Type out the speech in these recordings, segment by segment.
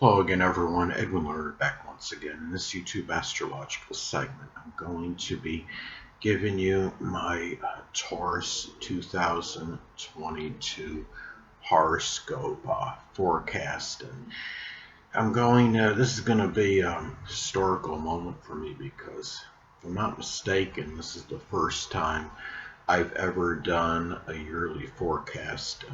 Hello again, everyone. Edwin Learnard back once again. In this YouTube astrological segment, I'm going to be giving you my Taurus 2022 horoscope forecast. And this is going to be a historical moment for me because, if I'm not mistaken, this is the first time I've ever done a yearly forecast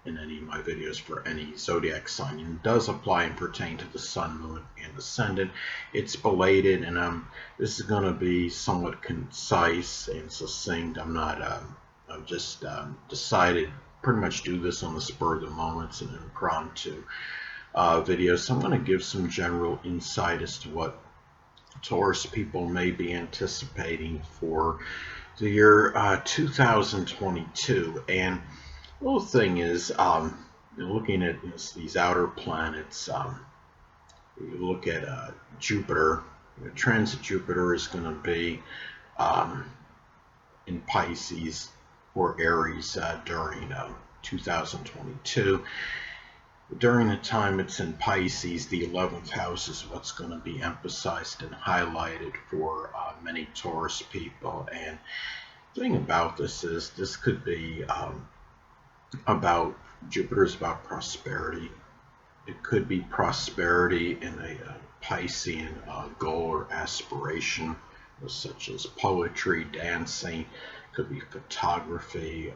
in any of my videos for any zodiac sign. And it does apply and pertain to the sun, moon, and ascendant. It's belated, and this is going to be somewhat concise and succinct. I've just decided pretty much do this on the spur of the moment and impromptu video. So I'm going to give some general insight as to what Taurus people may be anticipating for the year 2022. And the whole thing is, looking at these outer planets, you look at Jupiter. Transit Jupiter is going to be in Pisces or Aries during 2022. During the time it's in Pisces, the 11th house is what's going to be emphasized and highlighted for many Taurus people. And the thing about this is, this could be about, Jupiter's about prosperity. It could be prosperity in a Piscean goal or aspiration, such as poetry, dancing. It could be photography,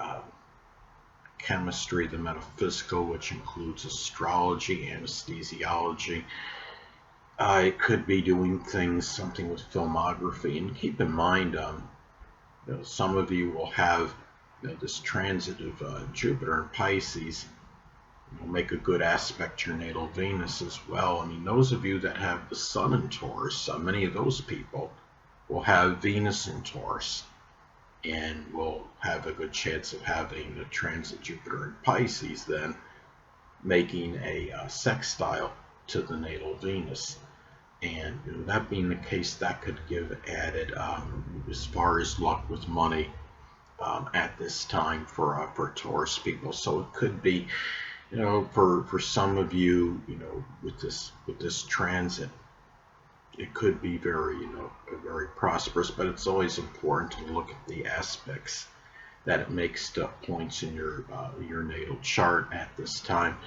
chemistry, the metaphysical, which includes astrology, anesthesiology. It could be doing something with filmography. And keep in mind, some of you will have this transit of Jupiter in Pisces. Will make a good aspect to your natal Venus as well. I mean, those of you that have the Sun in Taurus, many of those people will have Venus in Taurus, and will have a good chance of having the transit Jupiter in Pisces, then making a sextile to the natal Venus. And that being the case, that could give added as far as luck with money at this time for Taurus people. So it could be, for some of you, with this transit, it could be very, very prosperous. But it's always important to look at the aspects that it makes to points in your natal chart at this time.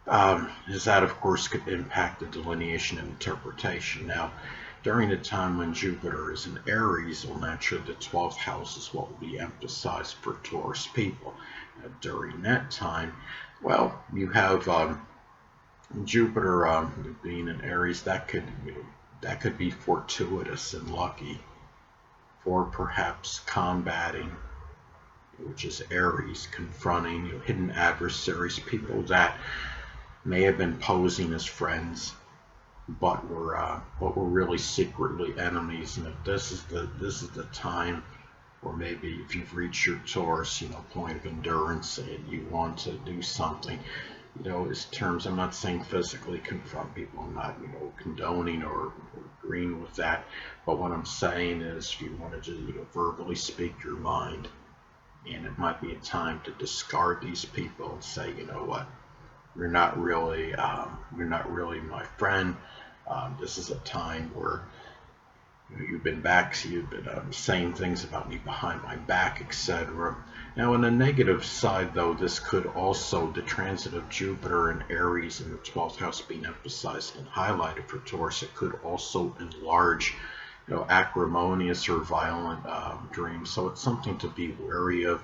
As that, of course, could impact the delineation and interpretation. Now, during the time when Jupiter is in Aries, well, naturally the 12th house is what will be emphasized for Taurus people. During that time, well, you have Jupiter being in Aries. That could be fortuitous and lucky for perhaps combating, which is Aries, confronting hidden adversaries, people that may have been posing as friends, but were really secretly enemies. And if this is the time, or maybe if you've reached your Taurus, point of endurance, and you want to do something, as terms, I'm not saying physically confront people. I'm not, condoning or agreeing with that. But what I'm saying is, if you want to verbally speak your mind, and it might be a time to discard these people and say, you know what, you're not really my friend. This is a time where you've been saying things about me behind my back, etc. Now, on the negative side, though, this could also, the transit of Jupiter and Aries in the 12th house being emphasized and highlighted for Taurus, it could also enlarge, acrimonious or violent dreams. So it's something to be wary of,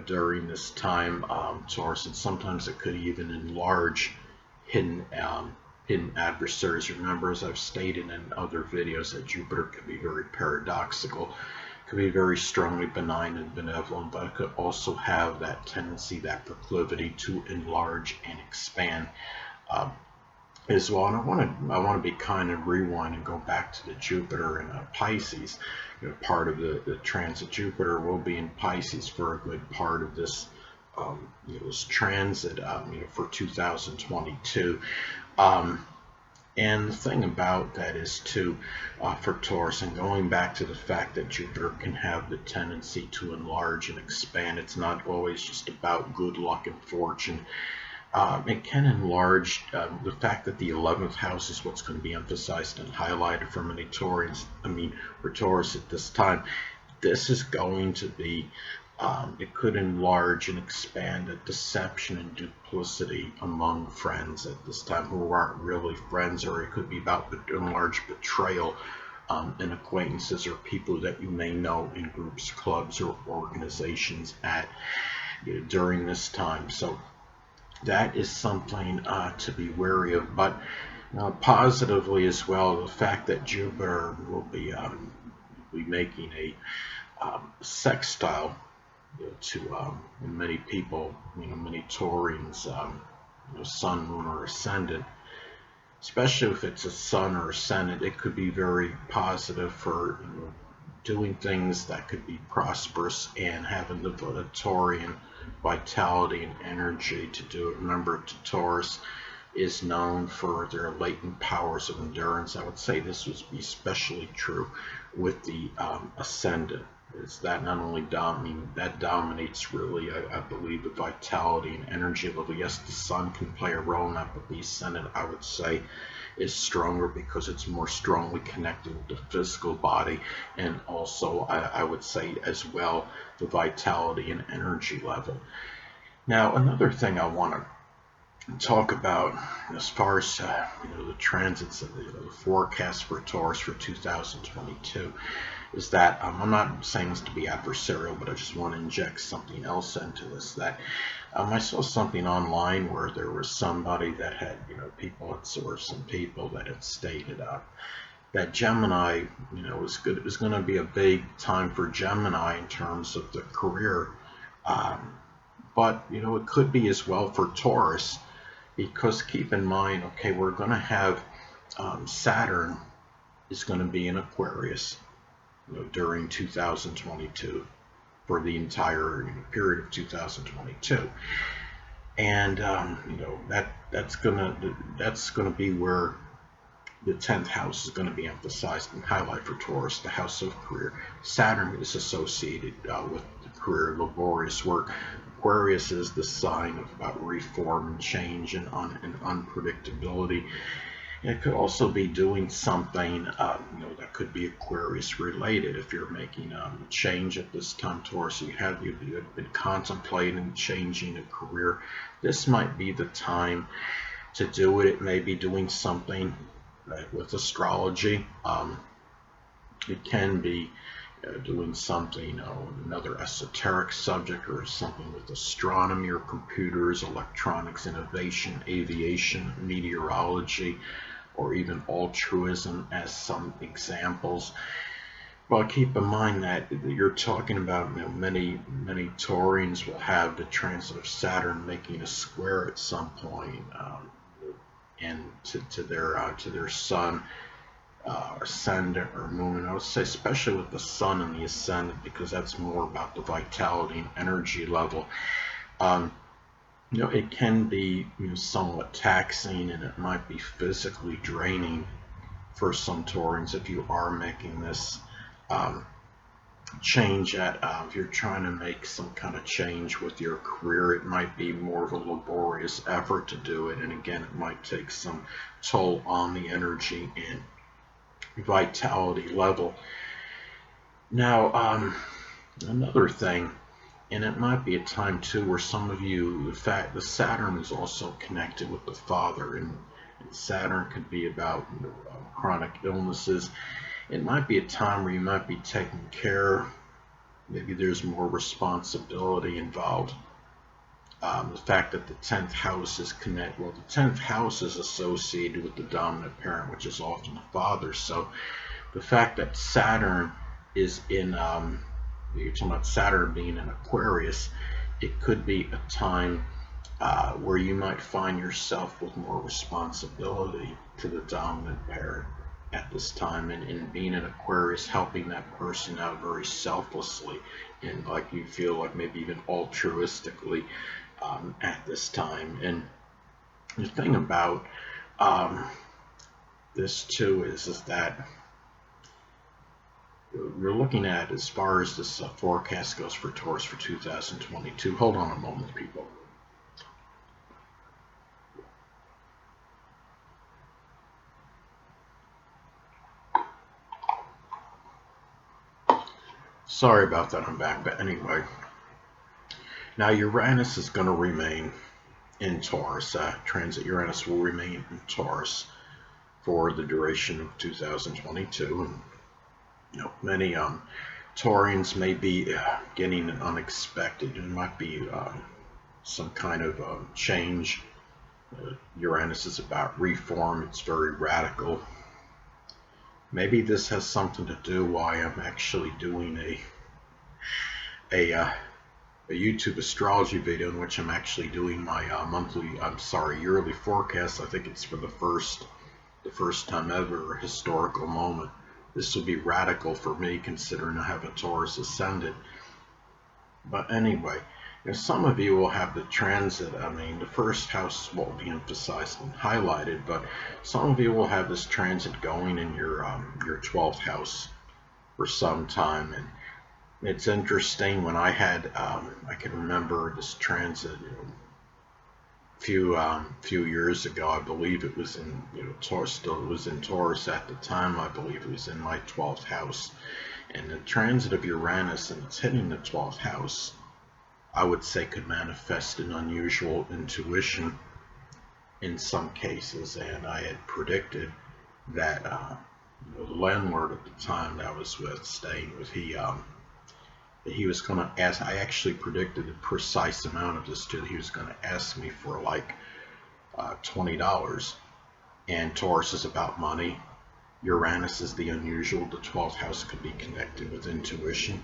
during this time, Taurus. And sometimes it could even enlarge hidden adversaries. Remember, as I've stated in other videos, that Jupiter can be very paradoxical, could be very strongly benign and benevolent, but it could also have that tendency, that proclivity to enlarge and expand as well. And I want to be kind and rewind and go back to the Jupiter in Pisces. Part of the transit Jupiter will be in Pisces for a good part of this this transit for 2022. And the thing about that is too, for Taurus, and going back to the fact that Jupiter can have the tendency to enlarge and expand, it's not always just about good luck and fortune. It can enlarge the fact that the 11th house is what's going to be emphasized and highlighted for many Taurians. For Taurus at this time, this is going to be, it could enlarge and expand a deception and duplicity among friends at this time who aren't really friends, or it could be about enlarged betrayal in acquaintances or people that you may know in groups, clubs, or organizations during this time. So that is something to be wary of. But positively as well, the fact that Jupiter will be making a sextile to many people, many Taurians, Sun, Moon, or Ascendant. Especially if it's a Sun or Ascendant, it could be very positive for doing things that could be prosperous and having the Taurian vitality and energy to do it. Remember, Taurus is known for their latent powers of endurance. I would say this would be especially true with the Ascendant. Is that not only that dominates really, I believe, the vitality and energy level. Yes, the Sun can play a role in that, but the Ascendant, I would say, is stronger because it's more strongly connected with the physical body, and also I would say as well the vitality and energy level. Now, another thing I want to talk about as far as the transits of the forecast for Taurus for 2022 is that I'm not saying this to be adversarial, but I just want to inject something else into this. That I saw something online where there was somebody that had, some people that had stated that Gemini, was good. It was going to be a big time for Gemini in terms of the career, but it could be as well for Taurus, because keep in mind, okay, we're going to have Saturn is going to be in Aquarius during 2022 for the entire period of 2022, and that's gonna be where the 10th house is going to be emphasized and highlight for Taurus, the house of career. Saturn is associated with the career, laborious work. Aquarius is the sign of about reform and change and unpredictability. It could also be doing something, that could be Aquarius related. If you're making a change at this time, Taurus, you've been contemplating changing a career. This might be the time to do it. It may be doing something with astrology. It can be doing something, another esoteric subject, or something with astronomy or computers, electronics, innovation, aviation, meteorology, or even altruism as some examples. But keep in mind that you're talking about, many Taurians will have the transit of Saturn making a square at some point, and to their Sun, Ascendant or Moon. And I would say especially with the Sun and the Ascendant, because that's more about the vitality and energy level. It can be somewhat taxing, and it might be physically draining for some Taurians if you are making this change if you're trying to make some kind of change with your career. It might be more of a laborious effort to do it, and again, it might take some toll on the energy and vitality level. Now, another thing, and it might be a time too where some of you, the fact that Saturn is also connected with the father, and Saturn could be about chronic illnesses. It might be a time where you might be taking care. Maybe there's more responsibility involved. The fact that the 10th house is connected, well, the 10th house is associated with the dominant parent, which is often the father. So the fact that Saturn is in, you're talking about Saturn being in Aquarius, it could be a time where you might find yourself with more responsibility to the dominant parent at this time, and being in Aquarius, helping that person out very selflessly, and like you feel like maybe even altruistically at this time. And the thing about this too is that we're looking at, as far as this forecast goes for Taurus for 2022. Hold on a moment, people. Sorry about that, I'm back. But anyway, now Uranus is going to remain in Taurus. Transit Uranus will remain in Taurus for the duration of 2022. And many Taurians may be getting an unexpected. It might be some kind of change. Uranus is about reform. It's very radical. Maybe this has something to do why I'm actually doing a YouTube astrology video in which I'm actually doing my yearly forecast. I think it's for the first time ever, a historical moment. This will be radical for me considering I have a Taurus ascendant. But anyway, some of you will have the transit. I mean, the first house won't be emphasized and highlighted, but some of you will have this transit going in your 12th house for some time. And it's interesting, when I had, I can remember this transit, few years ago. I believe it was in, Taurus. Still, it was in Taurus at the time. I believe it was in my 12th house, and the transit of Uranus, and it's hitting the 12th house, I would say could manifest an unusual intuition in some cases. And I had predicted that the landlord at the time that I was staying with, he was going to ask. I actually predicted the precise amount of this too. He was going to ask me for like $20. And Taurus is about money. Uranus is the unusual. The 12th house could be connected with intuition.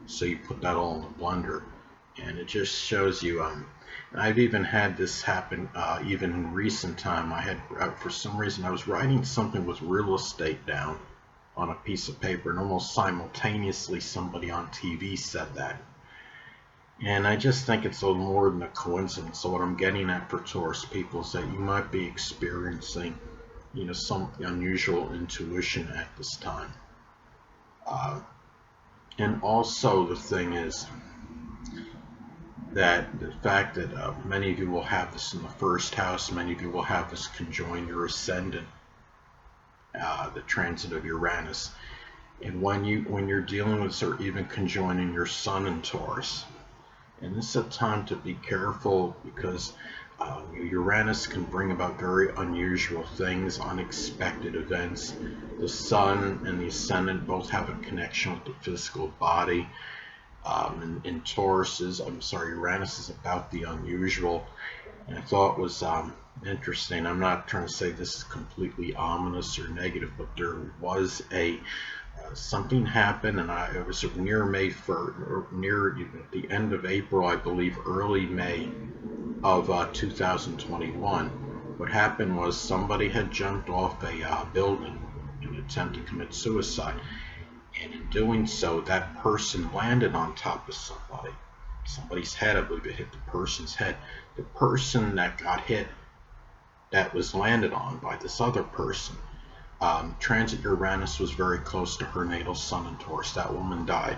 So you put that all in the blender, and it just shows you. I've even had this happen even in recent time. I had, for some reason, I was writing something with real estate down on a piece of paper, and almost simultaneously somebody on TV said that. And I just think it's a little more than a coincidence. So what I'm getting at for Taurus people is that you might be experiencing, some unusual intuition at this time. And also the thing is that the fact that many of you will have this in the first house, many of you will have this conjoin your ascendant, the transit of Uranus. And when you're dealing with, or even conjoining your sun in Taurus, and this is a time to be careful, because Uranus can bring about very unusual things, unexpected events. The sun and the ascendant both have a connection with the physical body. In Taurus Uranus is about the unusual. And I thought it was interesting. I'm not trying to say this is completely ominous or negative, but there was something happened, and it was near May 1st, or near the end of April, I believe, early May of 2021. What happened was somebody had jumped off a building in an attempt to commit suicide, and in doing so, that person landed on top of somebody's head. I believe it hit the person's head. The person that got hit, that was landed on by this other person, transit Uranus was very close to her natal sun in Taurus. That woman died.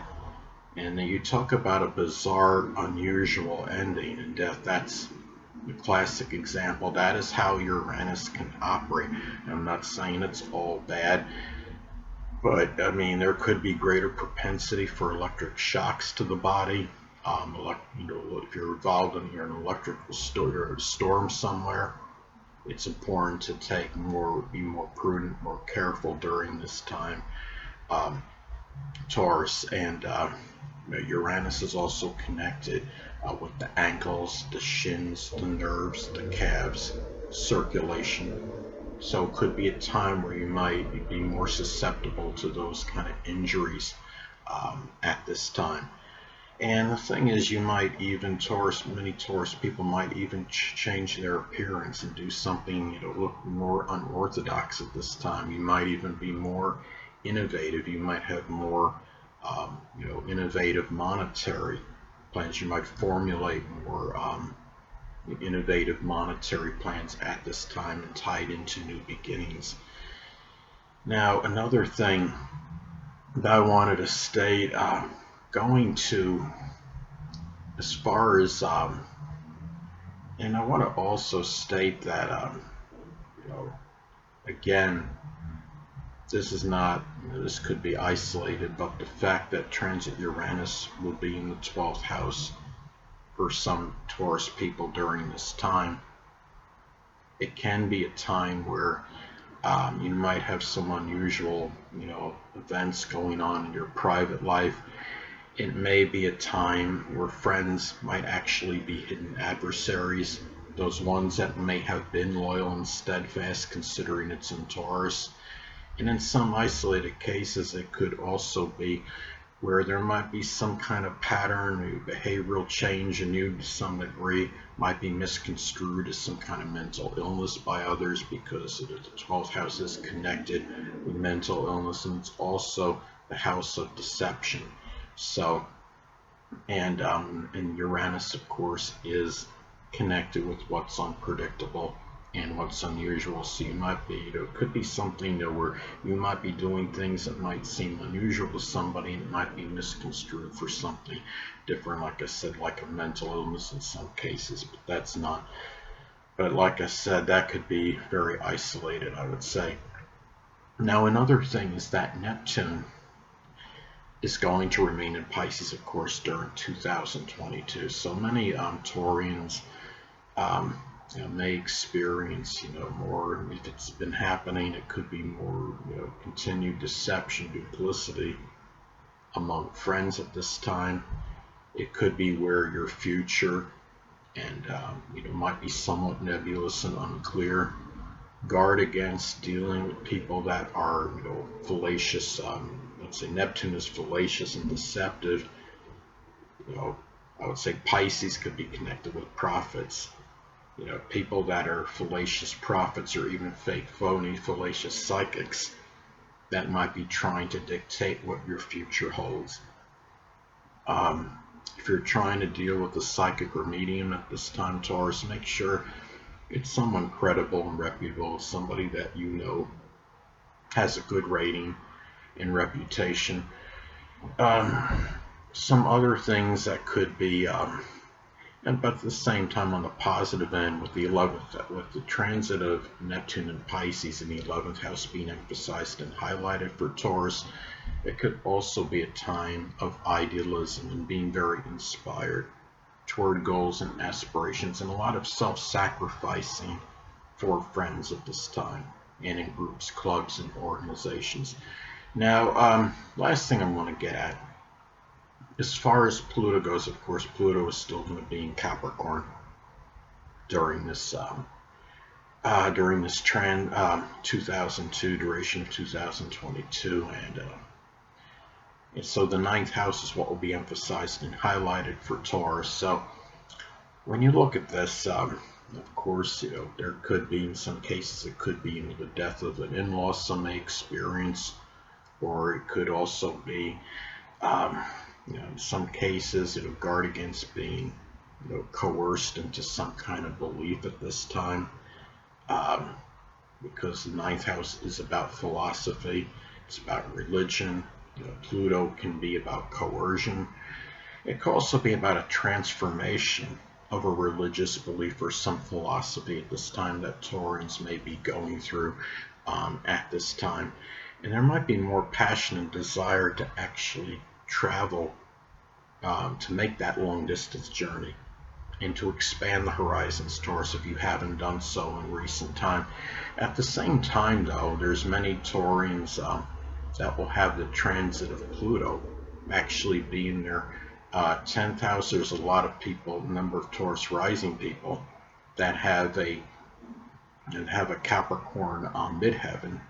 And you talk about a bizarre, unusual ending in death. That's the classic example. That is how Uranus can operate. I'm not saying it's all bad, but I mean, there could be greater propensity for electric shocks to the body. If you're involved in an electrical storm somewhere, it's important to be more prudent, more careful during this time. Taurus and Uranus is also connected with the ankles, the shins, the nerves, the calves, circulation. So it could be a time where you might be more susceptible to those kind of injuries at this time. And the thing is, you might even, many Taurus people might even change their appearance and do something, look more unorthodox at this time. You might even be more innovative. You might have more, innovative monetary plans. You might formulate more innovative monetary plans at this time and tied into new beginnings. Now, another thing that I wanted to state, going to, as far as, and I want to also state that, again, this is not, this could be isolated, but the fact that transit Uranus will be in the 12th house for some Taurus people during this time, it can be a time where you might have some unusual, events going on in your private life. It may be a time where friends might actually be hidden adversaries, those ones that may have been loyal and steadfast considering it's in Taurus. And in some isolated cases, it could also be where there might be some kind of pattern, behavioral change in you to some degree, might be misconstrued as some kind of mental illness by others because the 12th house is connected with mental illness, and it's also the house of deception. So, and Uranus, of course, is connected with what's unpredictable and what's unusual. So you might be, it could be something where you might be doing things that might seem unusual to somebody, and it might be misconstrued for something different. Like I said, like a mental illness in some cases, but that's not. But like I said, that could be very isolated, I would say. Now, another thing is that Neptune is going to remain in Pisces, of course, during 2022. So many Taurians may experience, more. If it's been happening, it could be more, continued deception, duplicity among friends at this time. It could be where your future and might be somewhat nebulous and unclear. Guard against dealing with people that are, fallacious. Let's say Neptune is fallacious and deceptive. I would say Pisces could be connected with prophets. People that are fallacious prophets or even fake, phony, fallacious psychics that might be trying to dictate what your future holds. If you're trying to deal with a psychic or medium at this time, Taurus, make sure it's someone credible and reputable, somebody that has a good rating and reputation. Some other things that could be but at the same time, on the positive end, with the 11th, with the transit of Neptune and Pisces in the 11th house being emphasized and highlighted for Taurus, it could also be a time of idealism and being very inspired toward goals and aspirations, and a lot of self-sacrificing for friends at this time, and in groups, clubs, and organizations. Now, last thing I want to get at, as far as Pluto goes, of course, Pluto is still going to be in Capricorn during this 2002 duration of 2022, and so the 9th house is what will be emphasized and highlighted for Taurus. So when you look at this, of course, there could be, in some cases, it could be the death of an in-law some may experience, or it could also be in some cases, guard against being, coerced into some kind of belief at this time, because the 9th house is about philosophy, it's about religion. Pluto can be about coercion. It could also be about a transformation of a religious belief or some philosophy at this time that Taurians may be going through at this time. And there might be more passion and desire to actually travel, to make that long distance journey and to expand the horizons, Taurus, if you haven't done so in recent time. At the same time, though, there's many Taurians that will have the transit of Pluto actually be in their 10th house. There's a lot of people, a number of Taurus rising people that have a Capricorn midheaven.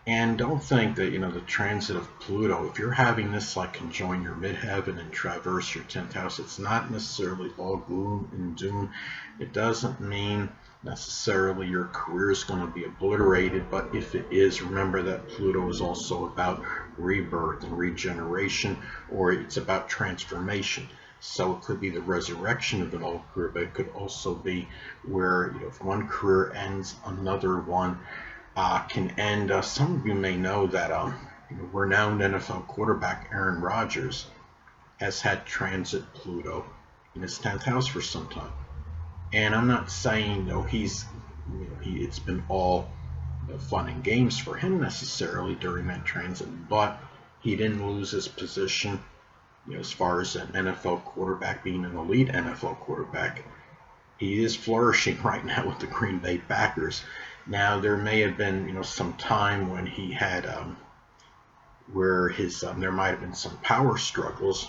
And don't think that, the transit of Pluto, if you're having this conjoin your midheaven and traverse your 10th house, it's not necessarily all gloom and doom. It doesn't mean necessarily your career is going to be obliterated, but if it is, remember that Pluto is also about rebirth and regeneration, or it's about transformation. So it could be the resurrection of an old career, but it could also be where, if one career ends, another one can end. Some of you may know that renowned NFL quarterback Aaron Rodgers has had transit Pluto in his 10th house for some time. And I'm not saying it's been all fun and games for him necessarily during that transit, but he didn't lose his position. As far as an NFL quarterback, being an elite NFL quarterback, he is flourishing right now with the Green Bay Packers. Now there may have been some time when he had where his there might have been some power struggles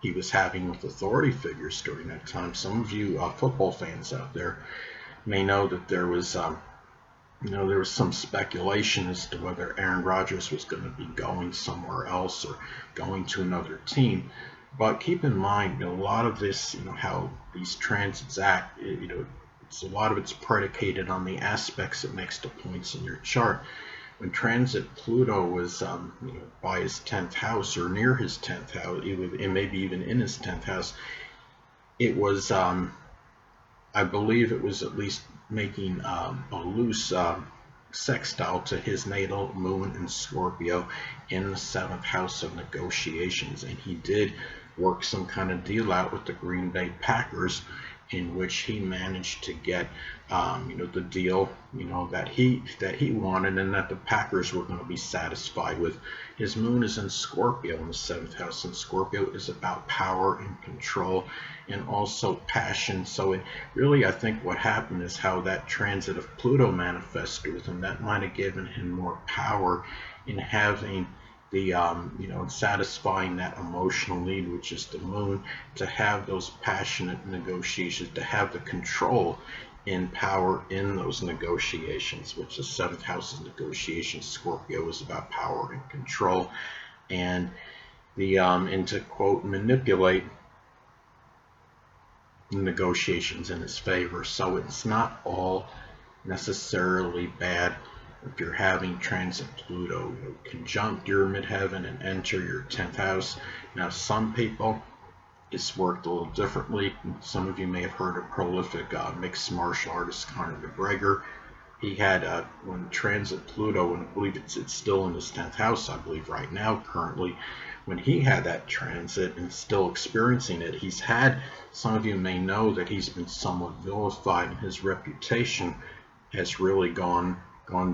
he was having with authority figures during that time. Some of you football fans out there may know that there was there was some speculation as to whether Aaron Rodgers was going to be going somewhere else or going to another team. But keep in mind, a lot of this, how these transits act, it's a lot of it's predicated on the aspects it makes to points in your chart. When transit Pluto was, by his 10th house or near his 10th house, it maybe even in his 10th house, it was, I believe it was at least making a loose sextile to his natal moon in Scorpio in the 7th house of negotiations, and he did work some kind of deal out with the Green Bay Packers, in which he managed to get the deal that he wanted, and that the Packers were going to be satisfied with. His moon is in Scorpio in the 7th house, and Scorpio is about power and control and also passion. So it really, I think what happened is how that transit of Pluto manifested with him, that might have given him more power in having the satisfying that emotional need, which is the moon, to have those passionate negotiations, to have the control in power in those negotiations, which the 7th house is negotiations. Scorpio is about power and control, and to quote manipulate negotiations in his favor. So it's not all necessarily bad. If you're having transit Pluto conjunct your midheaven and enter your 10th house. Now, some people, it's worked a little differently. Some of you may have heard of prolific mixed martial artist Conor McGregor. He had, when transit Pluto, and I believe it's still in his 10th house, I believe right now, currently, when he had that transit and still experiencing it, he's had, some of you may know that he's been somewhat vilified, and his reputation has really gone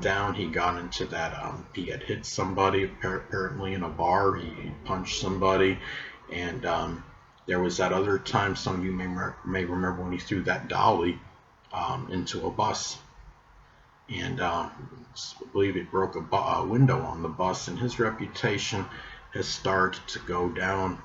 down. He got into that, he had hit somebody apparently in a bar, he punched somebody, and there was that other time, some of you may remember, when he threw that dolly into a bus, and I believe it broke a window on the bus, and his reputation has started to go down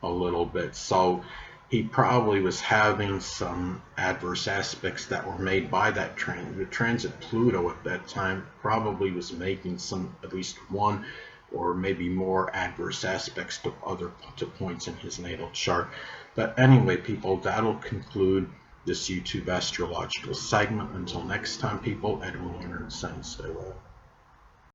a little bit. So he probably was having some adverse aspects that were made by that transit. The transit Pluto at that time probably was making at least one or maybe more adverse aspects to points in his natal chart. But anyway, people, that'll conclude this YouTube astrological segment. Until next time, people, Edwin Learnard saying stay well.